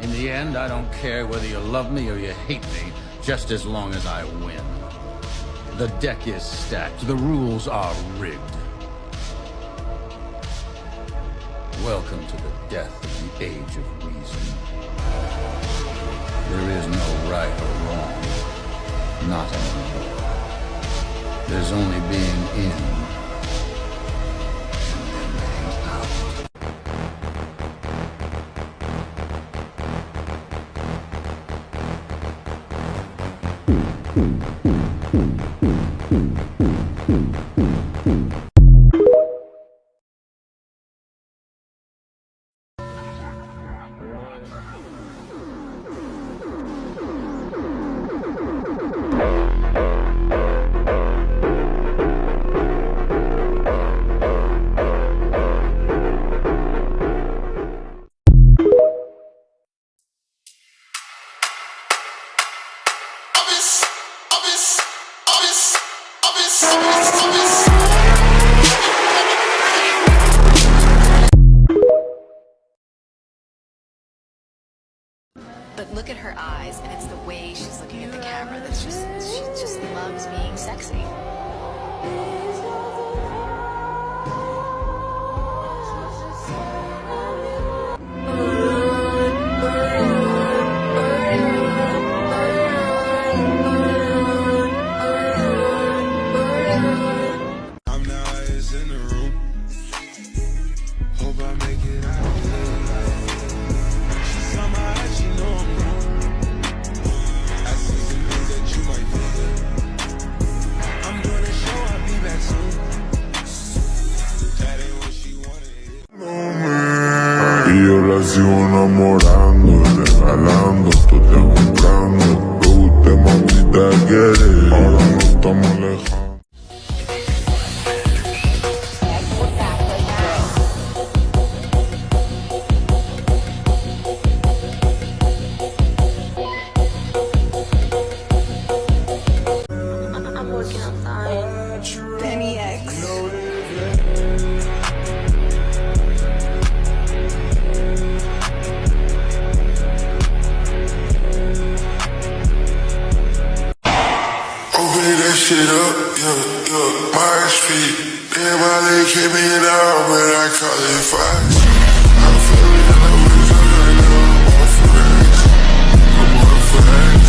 In the end, I don't care whether you love me or you hate me, just as long as I win. The deck is stacked. The rules are rigged. Welcome to the death of the age of reason. There is no right or wrong. Not anymore. There's only being in and then being out. But look at her eyes, and it's the way she's looking at the camera that's just, she just loves being sexy. I'm the highest in the room. Hope I make it out of here. She saw my eyes, she know I'm wrong. I see some things that you might think. I'm doing a show, I'll be back soon. That ain't what she wanted. Y yo la sigo enamorando, regalando, tú te comprando. Lo que usted mamita quiere, ahora no estamos alejados. I'm working outside. Penny X. Open that shit up, yeah, my speed. Damn, my leg hit me in the arm, but I call it fast. I feel it in the woods, I got now, I'm off for X. I'm off for X.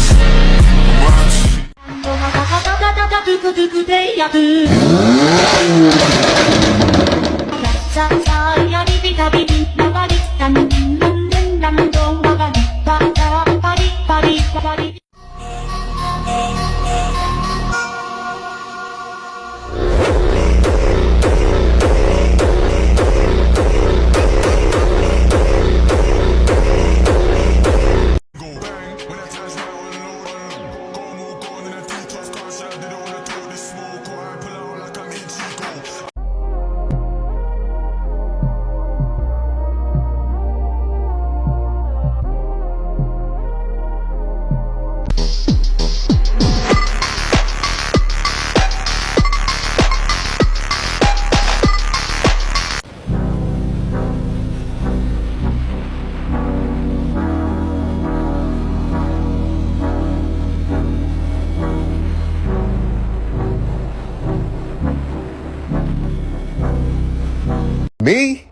Me?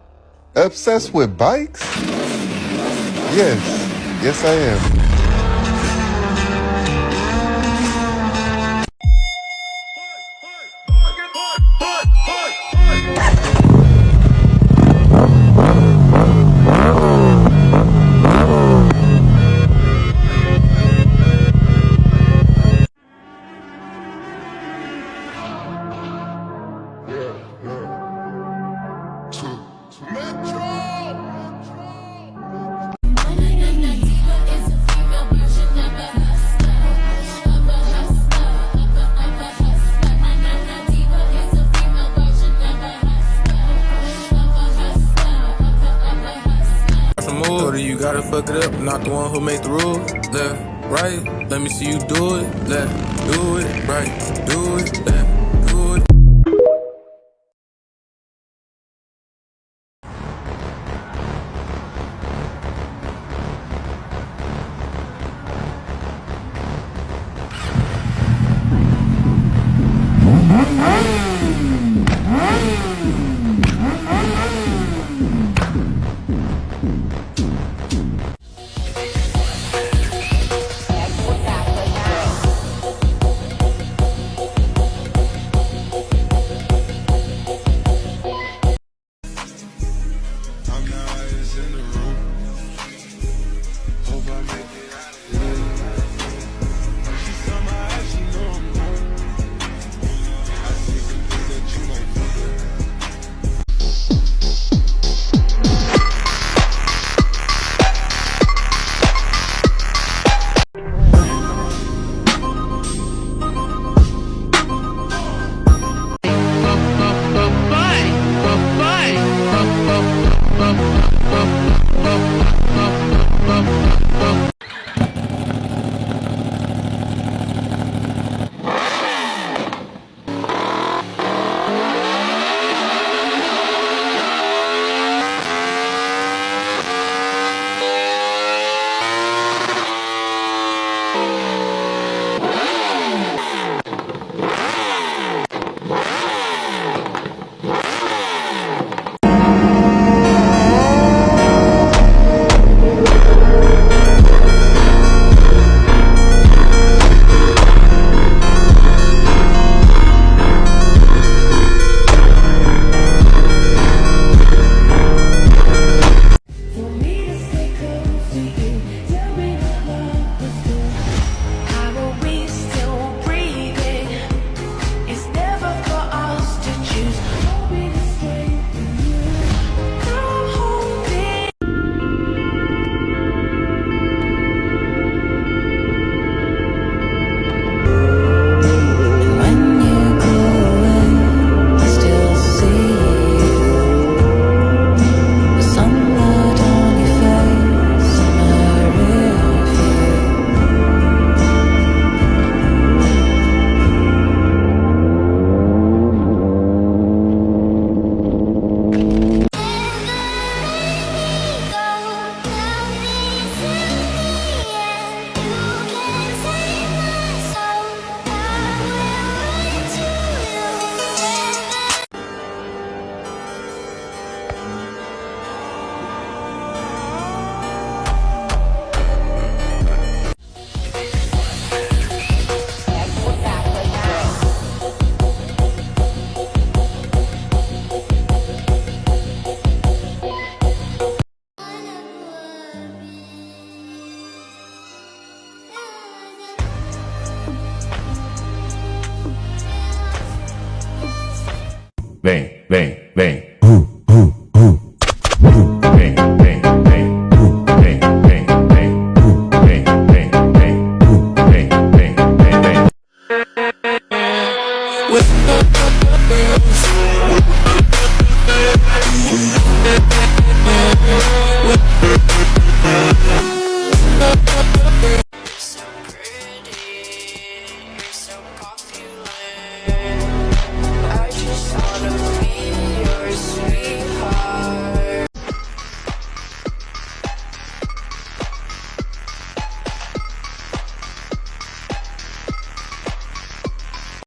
Obsessed with bikes? Yes I am. You gotta fuck it up, not the one who made the rules. Left, right, let me see you do it. Left, do it, right, do it, left.